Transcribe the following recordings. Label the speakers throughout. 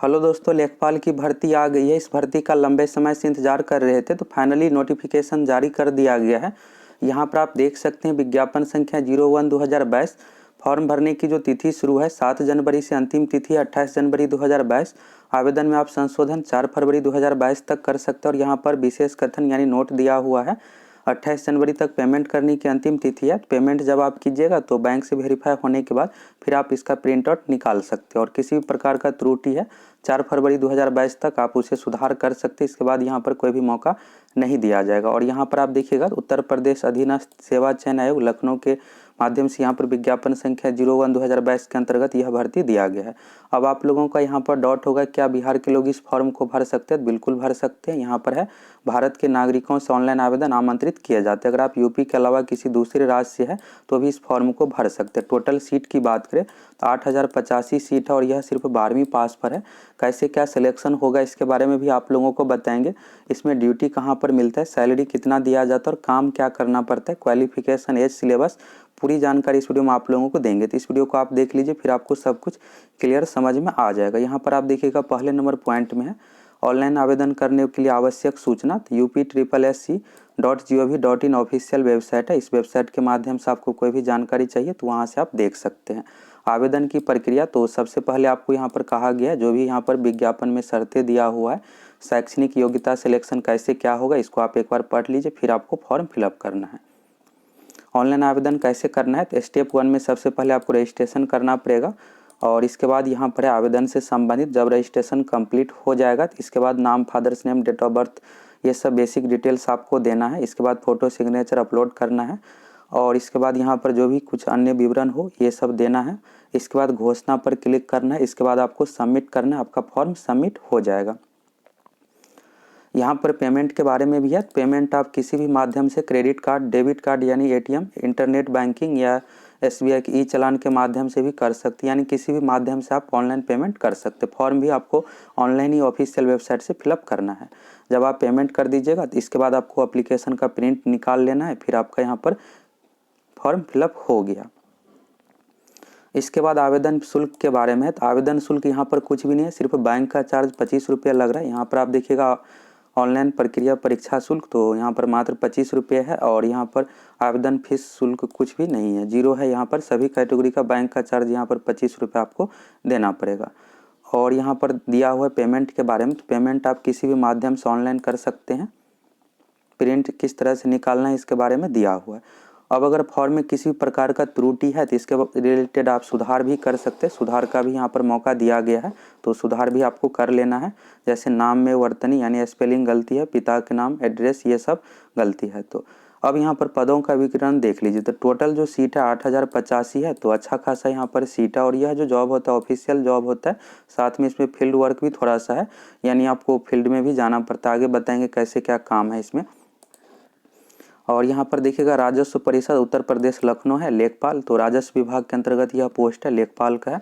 Speaker 1: Hello दोस्तों, लेखपाल की भर्ती आ गई है। इस भर्ती का लंबे समय से इंतजार कर रहे थे तो फाइनली नोटिफिकेशन जारी कर दिया गया है। यहाँ पर आप देख सकते हैं विज्ञापन संख्या 01/2022। फॉर्म भरने की जो तिथि शुरू है 7 जनवरी से, अंतिम तिथि 28 जनवरी 2022। आवेदन में आप संशोधन 4 फरवरी 2022 तक कर सकते हैं और यहाँ पर विशेष कथन यानी नोट दिया हुआ है 28 जनवरी तक पेमेंट करने की अंतिम तिथि है। पेमेंट जब आप कीजिएगा तो बैंक से वेरीफाई होने के बाद फिर आप इसका प्रिंट आउट निकाल सकते हैं और किसी भी प्रकार का त्रुटि है 4 फरवरी 2022 तक आप उसे सुधार कर सकते हैं। इसके बाद यहाँ पर कोई भी मौका नहीं दिया जाएगा। और यहाँ पर आप देखिएगा उत्तर प्रदेश अधीनस्थ सेवा चयन आयोग लखनऊ के माध्यम से यहाँ पर विज्ञापन संख्या 01/2022 के अंतर्गत यह भर्ती दिया गया है। अब आप लोगों का यहाँ पर डाउट होगा क्या बिहार के लोग इस फॉर्म को भर सकते हैं? बिल्कुल भर सकते हैं। यहाँ पर है भारत के नागरिकों से ऑनलाइन आवेदन आमंत्रित किए जाते हैं। अगर आप यूपी के अलावा किसी दूसरे राज्य से है तो भी इस फॉर्म को भर सकते हैं। टोटल सीट की बात करें तो 8085 सीट है और यह सिर्फ 12वीं पास पर है। कैसे क्या सिलेक्शन होगा इसके बारे में भी आप लोगों को बताएंगे। इसमें ड्यूटी कहाँ पर मिलता है, सैलरी कितना दिया जाता है और काम क्या करना पड़ता है, क्वालिफिकेशन, एज, सिलेबस, पूरी जानकारी इस वीडियो में आप लोगों को देंगे। तो इस वीडियो को आप देख लीजिए, फिर आपको सब कुछ क्लियर समझ में आ जाएगा। यहाँ पर आप देखिएगा पहले नंबर पॉइंट में है ऑनलाइन आवेदन करने के लिए आवश्यक सूचना। UP/SC.gov.in ऑफिशियल वेबसाइट है। इस वेबसाइट के माध्यम से आपको कोई भी जानकारी चाहिए तो वहाँ से आप देख सकते हैं। आवेदन की प्रक्रिया तो सबसे पहले आपको यहाँ पर कहा गया है जो भी यहाँ पर विज्ञापन में शर्तें दिया हुआ है, शैक्षणिक योग्यता सिलेक्शन कैसे क्या होगा इसको आप एक बार पढ़ लीजिए, फिर आपको फॉर्म फिलअप करना है। ऑनलाइन आवेदन कैसे करना है तो स्टेप 1 में सबसे पहले आपको रजिस्ट्रेशन करना पड़ेगा और इसके बाद यहाँ पर आवेदन से संबंधित जब रजिस्ट्रेशन कंप्लीट हो जाएगा तो इसके बाद नाम, father's name, date of birth, ये सब बेसिक डिटेल्स आपको देना है। इसके बाद फ़ोटो सिग्नेचर अपलोड करना है और इसके बाद यहाँ पर जो भी कुछ अन्य विवरण हो ये सब देना है। इसके बाद घोषणा पर क्लिक करना है। इसके बाद आपको सबमिट करना है, आपका फॉर्म सबमिट हो जाएगा। यहाँ पर पेमेंट के बारे में भी है। पेमेंट आप किसी भी माध्यम से क्रेडिट कार्ड, डेबिट कार्ड यानी ATM, इंटरनेट बैंकिंग या SBI के ई-चालान के माध्यम से भी कर सकते हैं, यानी किसी भी माध्यम से आप ऑनलाइन पेमेंट कर सकते हैं। फॉर्म भी आपको ऑनलाइन ही ऑफिशियल वेबसाइट से फिलअप करना है। जब आप पेमेंट कर दीजिएगा तो इसके बाद आपको एप्लीकेशन का प्रिंट निकाल लेना है, फिर आपका यहाँ पर फॉर्म फिलअप हो गया। इसके बाद आवेदन शुल्क के बारे में है तो आवेदन शुल्क यहाँ पर कुछ भी नहीं है, सिर्फ बैंक का चार्ज 25 रुपये लग रहा है। यहाँ पर आप देखिएगा ऑनलाइन प्रक्रिया परीक्षा शुल्क तो यहाँ पर मात्र 25 रुपये है और यहाँ पर आवेदन फीस शुल्क कुछ भी नहीं है, जीरो है। यहाँ पर सभी कैटेगरी का बैंक का चार्ज यहाँ पर 25 रुपये आपको देना पड़ेगा। और यहाँ पर दिया हुआ है पेमेंट के बारे में तो पेमेंट आप किसी भी माध्यम से ऑनलाइन कर सकते हैं। प्रिंट किस तरह से निकालना है इसके बारे में दिया हुआ है। अब अगर फॉर्म में किसी प्रकार का त्रुटि है तो इसके रिलेटेड आप सुधार भी कर सकते हैं। सुधार का भी यहाँ पर मौका दिया गया है तो सुधार भी आपको कर लेना है। जैसे नाम में वर्तनी यानी स्पेलिंग गलती है, पिता के नाम, एड्रेस, ये सब गलती है। तो अब यहाँ पर पदों का विवरण देख लीजिए। तो टोटल जो सीट है 8085 है तो अच्छा खासा यहाँ पर सीट है और यह जो जॉब होता है ऑफिशियल जॉब होता है, साथ में इसमें फील्ड वर्क भी थोड़ा सा है, यानी आपको फील्ड में भी जाना पड़ता है। आगे बताएंगे कैसे क्या काम है इसमें। और यहाँ पर देखिएगा राजस्व परिषद उत्तर प्रदेश लखनऊ है, लेखपाल तो राजस्व विभाग के अंतर्गत यह पोस्ट है, लेखपाल का है।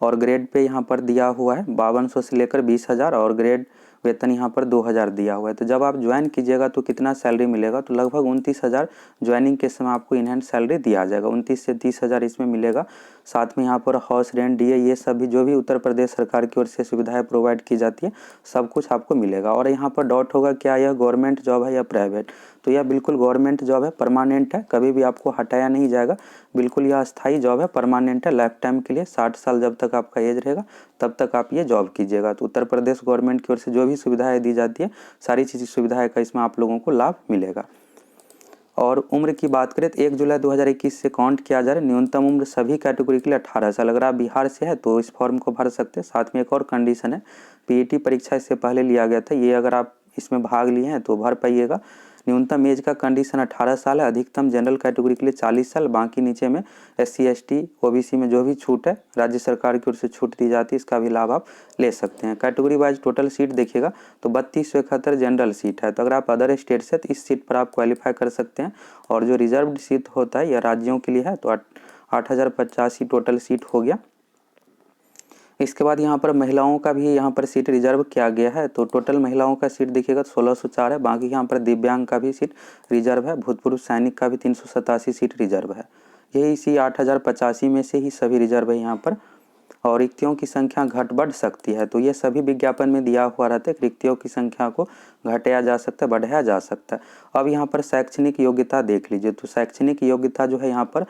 Speaker 1: और ग्रेड पे यहाँ पर दिया हुआ है 5200 से लेकर 20,000 और ग्रेड वेतन यहाँ पर 2000 दिया हुआ है। तो जब आप ज्वाइन कीजिएगा तो कितना सैलरी मिलेगा तो लगभग 29,000 ज्वाइनिंग के समय आपको इन हैंड सैलरी दिया जाएगा। 29 से 30,000 इसमें मिलेगा। साथ में यहाँ पर हाउस रेंट, DA, ये सब भी जो भी उत्तर प्रदेश सरकार की ओर से सुविधाएं प्रोवाइड की जाती है सब कुछ आपको मिलेगा। और यहाँ पर डाउट होगा क्या यह गवर्नमेंट जॉब है या प्राइवेट, तो यह बिल्कुल गवर्नमेंट जॉब है, परमानेंट है, कभी भी आपको हटाया नहीं जाएगा। बिल्कुल यह अस्थाई जॉब है, परमानेंट है, लाइफ टाइम के लिए। 60 साल जब तक आपका एज रहेगा तब तक आप ये जॉब कीजिएगा। तो उत्तर प्रदेश गवर्नमेंट की ओर से जो भी सुविधाएं दी जाती है सारी चीज़ सुविधाएं का इसमें आप लोगों को लाभ मिलेगा। और उम्र की बात करें तो 1 जुलाई 2021 से काउंट किया जा रहा है। न्यूनतम उम्र सभी कैटेगरी के लिए 18 साल। अगर आप बिहार से है तो इस फॉर्म को भर सकते हैं। साथ में एक और कंडीशन है, PET परीक्षा इससे पहले लिया गया था, ये अगर आप इसमें भाग लिए हैं तो भर पाइएगा। न्यूनतम एज का कंडीशन 18 साल है। अधिकतम जनरल कैटेगरी के लिए 40 साल, बाकी नीचे में SC ST OBC में जो भी छूट है राज्य सरकार की ओर से छूट दी जाती है, इसका भी लाभ आप ले सकते हैं। कैटेगरी वाइज टोटल सीट देखिएगा तो 3271 जनरल सीट है। तो अगर आप अदर स्टेट से तो इस सीट पर आप क्वालिफाई कर सकते हैं। और जो रिजर्व्ड सीट होता है यह राज्यों के लिए है तो 8085 टोटल सीट हो गया। इसके बाद यहाँ पर महिलाओं का भी यहाँ पर सीट रिजर्व किया गया है। तो टोटल महिलाओं का सीट देखिएगा 1604 है। बाकी यहाँ पर दिव्यांग का भी सीट रिजर्व है। भूतपूर्व सैनिक का भी 387 सीट रिजर्व है। यही इसी 8085 में से ही सभी रिजर्व है यहाँ पर। और रिक्तियों की संख्या घट बढ़ सकती है। तो ये सभी विज्ञापन में दिया हुआ रहता है कि रिक्तियों की संख्या को घटाया जा सकता है, बढ़ाया जा सकता है। अब यहाँ पर शैक्षणिक योग्यता देख लीजिए। तो शैक्षणिक योग्यता जो है यहाँ पर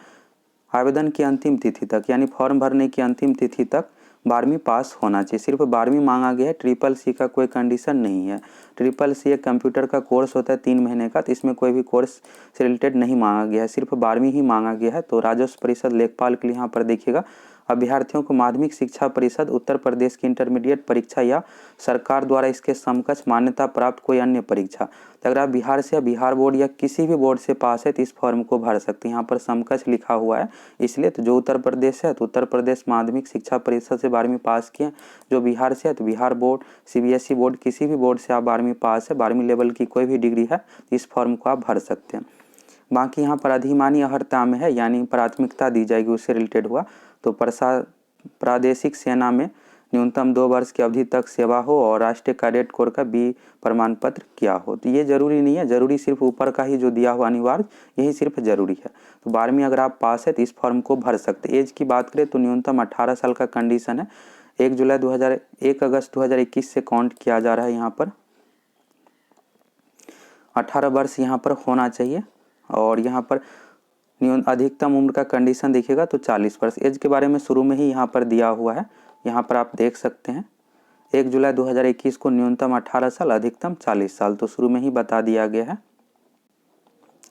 Speaker 1: आवेदन की अंतिम तिथि तक यानी फॉर्म भरने की अंतिम तिथि तक 12वीं पास होना चाहिए। सिर्फ 12वीं मांगा गया है, ट्रिपल सी का कोई कंडीशन नहीं है। ट्रिपल सी एक कंप्यूटर का कोर्स होता है 3 महीने का, तो इसमें कोई भी कोर्स से रिलेटेड नहीं मांगा गया है, सिर्फ 12वीं ही मांगा गया है। तो राजस्व परिषद लेखपाल के लिए यहाँ पर देखिएगा, अभ्यर्थियों को माध्यमिक शिक्षा परिषद उत्तर प्रदेश की इंटरमीडिएट परीक्षा या सरकार द्वारा इसके समकक्ष मान्यता प्राप्त कोई अन्य परीक्षा। तो अगर आप बिहार से या बिहार बोर्ड या किसी भी बोर्ड से पास है तो इस फॉर्म को भर सकते हैं। यहाँ पर समकक्ष लिखा हुआ है इसलिए, तो जो उत्तर प्रदेश है तो उत्तर प्रदेश माध्यमिक शिक्षा परिषद से 12वीं पास किए, जो बिहार से है तो बिहार बोर्ड, सीबीएसई बोर्ड, किसी भी बोर्ड से आप 12वीं पास है, 12वीं लेवल की कोई भी डिग्री है, इस फॉर्म को आप भर सकते हैं। बाकी यहाँ पर अधिमानी अहर्ता में है यानी प्राथमिकता दी जाएगी, उससे रिलेटेड हुआ। तो प्रादेशिक सेना में न्यूनतम 2 वर्ष की अवधि तक सेवा हो और राष्ट्रीय कैडेट कोर का बी प्रमाण पत्र क्या हो। तो ये जरूरी नहीं है, जरूरी सिर्फ ऊपर का ही जो दिया हुआ अनिवार्य यही सिर्फ जरूरी है। तो 12वीं अगर आप पास है तो इस फॉर्म को भर सकते। एज की बात करें तो न्यूनतम 18 साल का कंडीशन है। 1 अगस्त 2021 से काउंट किया जा रहा है। यहाँ पर 18 वर्ष यहाँ पर होना चाहिए। और यहाँ पर अधिकतम उम्र का कंडीशन देखिएगा तो 40 वर्ष। एज के बारे में शुरू में ही यहाँ पर दिया हुआ है, यहाँ पर आप देख सकते हैं 1 जुलाई 2021 को न्यूनतम 18 साल, अधिकतम 40 साल, तो शुरू में ही बता दिया गया है।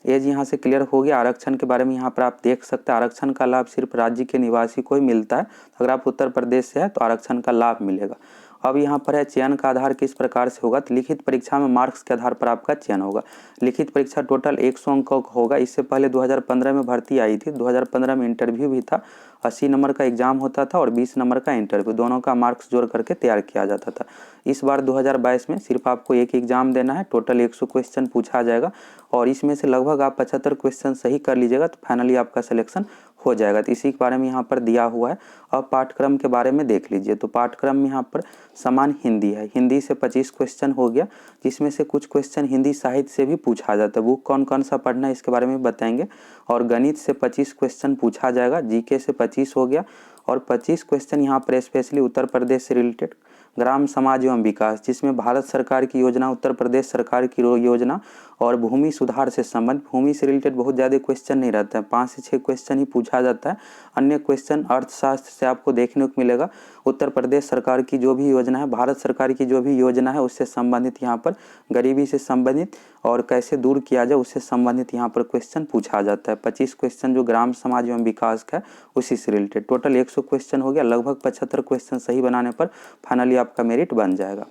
Speaker 1: एज यहाँ से क्लियर हो गया। आरक्षण के बारे में यहाँ पर आप देख सकते हैं, आरक्षण का लाभ सिर्फ राज्य के निवासी को ही मिलता है। अगर आप उत्तर प्रदेश से है तो आरक्षण का लाभ मिलेगा। अब यहाँ पर है चयन का आधार किस प्रकार से होगा, तो लिखित परीक्षा में मार्क्स के आधार पर आपका चयन होगा। लिखित परीक्षा टोटल 100 अंकों का होगा। इससे पहले 2015 में भर्ती आई थी, 2015 में इंटरव्यू भी था, 80 नंबर का एग्जाम होता था और 20 नंबर का इंटरव्यू, दोनों का मार्क्स जोड़ करके तैयार किया जाता था। इस बार 2022 में सिर्फ आपको एक एग्जाम देना है, टोटल 100 क्वेश्चन पूछा जाएगा और इसमें से लगभग आप 75 क्वेश्चन सही कर लीजिएगा तो फाइनली आपका सिलेक्शन हो जाएगा। तो इसी के बारे में यहाँ पर दिया हुआ है। अब पाठ्यक्रम के बारे में देख लीजिए। तो पाठ्यक्रम में यहाँ पर समान हिंदी है, हिंदी से 25 क्वेश्चन हो गया, जिसमें से कुछ क्वेश्चन हिंदी साहित्य से भी पूछा जाता है। बुक कौन कौन सा पढ़ना है इसके बारे में बताएंगे। और गणित से 25 क्वेश्चन पूछा जाएगा, जीके से 25 हो गया और 25 क्वेश्चन यहाँ पर स्पेशली उत्तर प्रदेश से रिलेटेड ग्राम समाज एवं विकास, जिसमें भारत सरकार की योजना, उत्तर प्रदेश सरकार की योजना और भूमि सुधार से संबंधित, भूमि से रिलेटेड बहुत ज़्यादा क्वेश्चन नहीं रहता है, 5 से 6 क्वेश्चन ही पूछा जाता है। अन्य क्वेश्चन अर्थशास्त्र से आपको देखने को मिलेगा। उत्तर प्रदेश सरकार की जो भी योजना है, भारत सरकार की जो भी योजना है उससे संबंधित यहाँ पर, गरीबी से संबंधित और कैसे दूर किया जाए उससे संबंधित यहाँ पर क्वेश्चन पूछा जाता है। 25 क्वेश्चन जो ग्राम समाज एवं विकास का है उसी से रिलेटेड, टोटल 100 क्वेश्चन हो गया। लगभग 75 क्वेश्चन सही बनाने पर फाइनली आपका मेरिट बन जाएगा।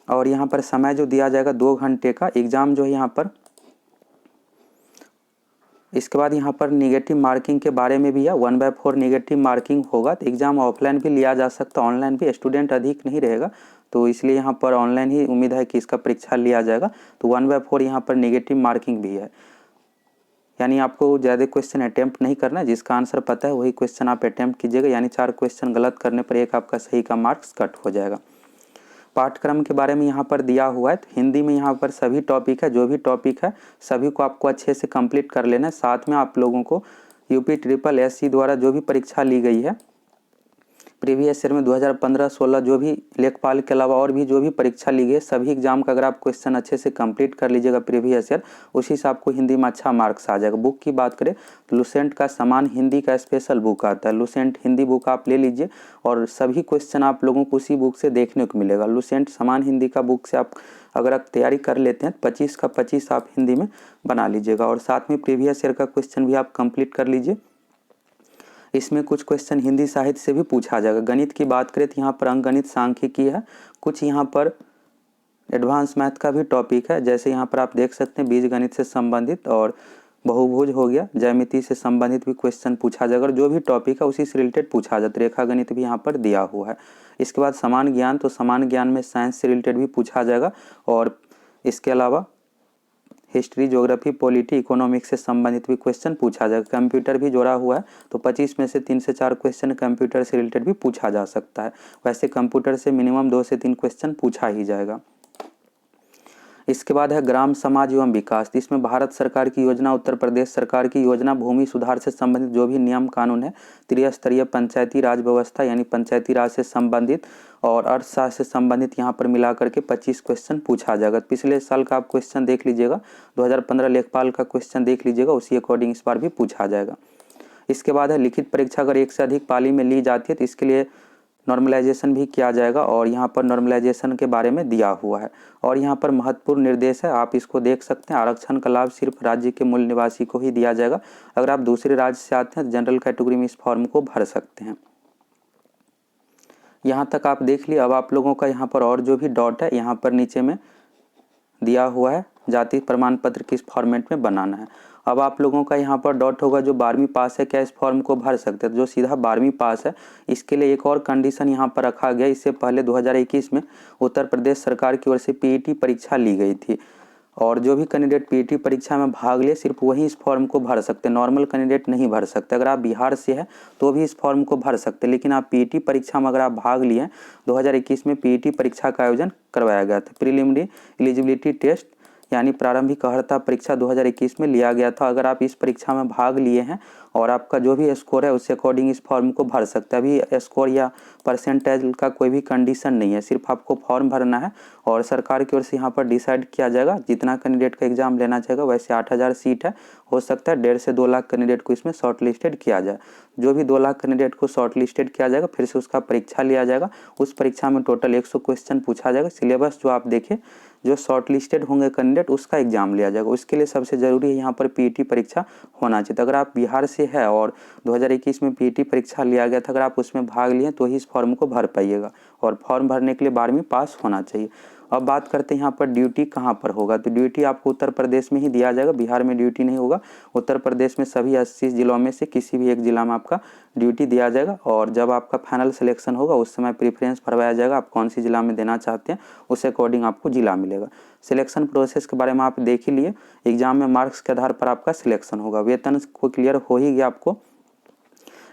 Speaker 1: और यहाँ पर समय जो दिया जाएगा 2 घंटे का एग्जाम जो है यहाँ पर। इसके बाद यहाँ पर निगेटिव मार्किंग के बारे में भी है, 1/4 निगेटिव मार्किंग होगा। तो एग्जाम ऑफलाइन भी लिया जा सकता है, ऑनलाइन भी। स्टूडेंट अधिक नहीं रहेगा तो इसलिए यहाँ पर ऑनलाइन ही उम्मीद है कि इसका परीक्षा लिया जाएगा। तो 1/4 यहाँ पर निगेटिव मार्किंग भी है, यानी आपको ज़्यादा क्वेश्चन अटैम्प्ट नहीं करना है, जिसका आंसर पता है वही क्वेश्चन आप अटैम्प्ट कीजिएगा, यानी 4 क्वेश्चन गलत करने पर एक आपका सही का मार्क्स कट हो जाएगा। पाठ्यक्रम के बारे में यहाँ पर दिया हुआ है। तो हिंदी में यहाँ पर सभी टॉपिक है, जो भी टॉपिक है सभी को आपको अच्छे से कंप्लीट कर लेना है। साथ में आप लोगों को UPSSC द्वारा जो भी परीक्षा ली गई है प्रीवियस ईयर में 2015-16 जो भी लेखपाल के अलावा और भी जो भी परीक्षा ली गई सभी एग्जाम का अगर आप क्वेश्चन अच्छे से कंप्लीट कर लीजिएगा प्रीवियस ईयर, उसी से आपको हिंदी में अच्छा मार्क्स आ जाएगा। बुक की बात करें तो लुसेंट का समान हिंदी का स्पेशल बुक आता है, लुसेंट हिंदी बुक आप ले लीजिए और सभी क्वेश्चन आप लोगों को उसी बुक से देखने को मिलेगा। लुसेंट समान हिंदी का बुक से आप अगर आप तैयारी कर लेते हैं 25 का 25 आप हिंदी में बना लीजिएगा और साथ में प्रीवियस ईयर का क्वेश्चन भी आप कंप्लीट कर लीजिए। इसमें कुछ क्वेश्चन हिंदी साहित्य से भी पूछा जाएगा। गणित की बात करें तो यहाँ पर अंकगणित, सांख्यिकी है, कुछ यहाँ पर एडवांस मैथ का भी टॉपिक है, जैसे यहाँ पर आप देख सकते हैं बीजगणित से संबंधित और बहुभुज हो गया, ज्यामिति से संबंधित भी क्वेश्चन पूछा जाएगा और जो भी टॉपिक है उसी से रिलेटेड पूछा जाता है। रेखा गणित भी यहाँ पर दिया हुआ है। इसके बाद समान ज्ञान, तो समान ज्ञान में साइंस से रिलेटेड भी पूछा जाएगा और इसके अलावा हिस्ट्री, ज्योग्राफी, पॉलिटी, इकोनॉमिक्स से संबंधित भी क्वेश्चन पूछा जाएगा। कंप्यूटर भी जोड़ा हुआ है तो 25 में से 3 से 4 क्वेश्चन कंप्यूटर से रिलेटेड भी पूछा जा सकता है। वैसे कंप्यूटर से मिनिमम 2 से 3 क्वेश्चन पूछा ही जाएगा। इसके बाद है ग्राम समाज एवं विकास। इसमें भारत सरकार की योजना, उत्तर प्रदेश सरकार की योजना, भूमि सुधार से संबंधित जो भी नियम कानून है, त्रिस्तरीय पंचायती राज व्यवस्था यानी पंचायती राज से संबंधित और अर्थशास्त्र से संबंधित यहाँ पर मिला करके 25 क्वेश्चन पूछा जाएगा। पिछले साल का आप क्वेश्चन देख लीजिएगा, 2015 लेखपाल का क्वेश्चन देख लीजिएगा, उसी अकॉर्डिंग इस बार भी पूछा जाएगा। इसके बाद है लिखित परीक्षा अगर एक से अधिक पाली में ली जाती है तो इसके लिए नॉर्मलाइजेशन भी किया जाएगा और यहाँ पर नॉर्मलाइजेशन के बारे में दिया हुआ है। और यहाँ पर महत्वपूर्ण निर्देश है, आप इसको देख सकते हैं। आरक्षण का लाभ सिर्फ राज्य के मूल निवासी को ही दिया जाएगा। अगर आप दूसरे राज्य से आते हैं तो जनरल कैटेगरी में इस फॉर्म को भर सकते हैं। यहाँ तक आप देख लिए। अब आप लोगों का यहाँ पर और जो भी डॉट है यहाँ पर नीचे में दिया हुआ है, जाति प्रमाण पत्र किस फॉर्मेट में बनाना है। अब आप लोगों का यहाँ पर डॉट होगा जो 12वीं पास है, क्या इस फॉर्म को भर सकते हैं। जो सीधा 12वीं पास है, इसके लिए एक और कंडीशन यहाँ पर रखा गया। इससे पहले 2021 में उत्तर प्रदेश सरकार की ओर से पीईटी परीक्षा ली गई थी और जो भी कैंडिडेट पीईटी परीक्षा में भाग लिए सिर्फ वही इस फॉर्म को भर सकते हैं, नॉर्मल कैंडिडेट नहीं भर सकते। अगर आप बिहार से हैं तो भी इस फॉर्म को भर सकते हैं, लेकिन आप पीईटी परीक्षा में अगर आप भाग लिए हैं, 2021 में पीईटी परीक्षा का आयोजन करवाया गया था। प्रीलिमिनरी एलिजिबिलिटी टेस्ट यानी प्रारंभिक अर्हता परीक्षा 2021 में लिया गया था। अगर आप इस परीक्षा में भाग लिए हैं और आपका जो भी स्कोर है उसके अकॉर्डिंग इस फॉर्म को भर सकते हैं। अभी स्कोर या परसेंटेज का कोई भी कंडीशन नहीं है, सिर्फ आपको फॉर्म भरना है और सरकार की ओर से यहाँ पर डिसाइड किया जाएगा जितना कैंडिडेट का एग्जाम लेना चाहेगा। वैसे 8000 सीट है, हो सकता है 1.5 से 2 लाख कैंडिडेट को इसमें शॉर्ट लिस्टेड किया जाए। जो भी 2 लाख कैंडिडेट को शॉर्ट लिस्टेड किया जाएगा फिर से उसका परीक्षा लिया जाएगा। उस परीक्षा में टोटल 100 क्वेश्चन पूछा जाएगा। सिलेबस जो आप देखें, जो शॉर्ट लिस्टेड होंगे कैंडिडेट उसका एग्जाम लिया जाएगा। उसके लिए सबसे ज़रूरी है यहाँ पर पीईटी परीक्षा होना चाहिए। तो अगर आप बिहार से है और 2021 में पीईटी परीक्षा लिया गया था, अगर आप उसमें भाग लिए तो ही इस फॉर्म को भर पाइएगा और फॉर्म भरने के लिए 12वीं पास होना चाहिए। अब बात करते हैं यहाँ पर ड्यूटी कहाँ पर होगा। तो ड्यूटी आपको उत्तर प्रदेश में ही दिया जाएगा, बिहार में ड्यूटी नहीं होगा। उत्तर प्रदेश में सभी 80 जिलों में से किसी भी एक जिला में आपका ड्यूटी दिया जाएगा और जब आपका फाइनल सिलेक्शन होगा उस समय प्रेफरेंस भरवाया जाएगा, आप कौन सी जिला में देना चाहते हैं उस अकॉर्डिंग आपको जिला मिलेगा। सिलेक्शन प्रोसेस के बारे में आप देख ही लिए, एग्जाम में मार्क्स के आधार पर आपका सिलेक्शन होगा। वेतन को क्लियर हो ही गया आपको।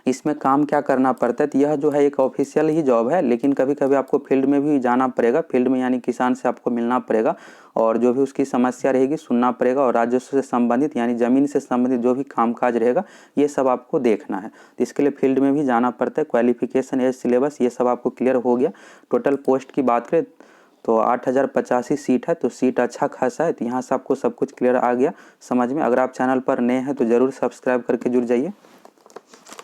Speaker 1: इसमें काम क्या करना पड़ता है, तो यह जो है एक ऑफिशियल ही जॉब है, लेकिन कभी कभी आपको फील्ड में भी जाना पड़ेगा। फील्ड में यानी किसान से आपको मिलना पड़ेगा और जो भी उसकी समस्या रहेगी सुनना पड़ेगा और राजस्व से संबंधित यानी ज़मीन से संबंधित जो भी कामकाज रहेगा ये सब आपको देखना है। तो इसके लिए फील्ड में भी जाना पड़ता है। क्वालिफिकेशन, एज, सिलेबस ये सब आपको क्लियर हो गया। टोटल पोस्ट की बात करें तो 8085 सीट है, तो सीट अच्छा खासा है। तो यहाँ से आपको सब कुछ क्लियर आ गया समझ में। अगर आप चैनल पर नए हैं तो ज़रूर सब्सक्राइब करके जुड़ जाइए।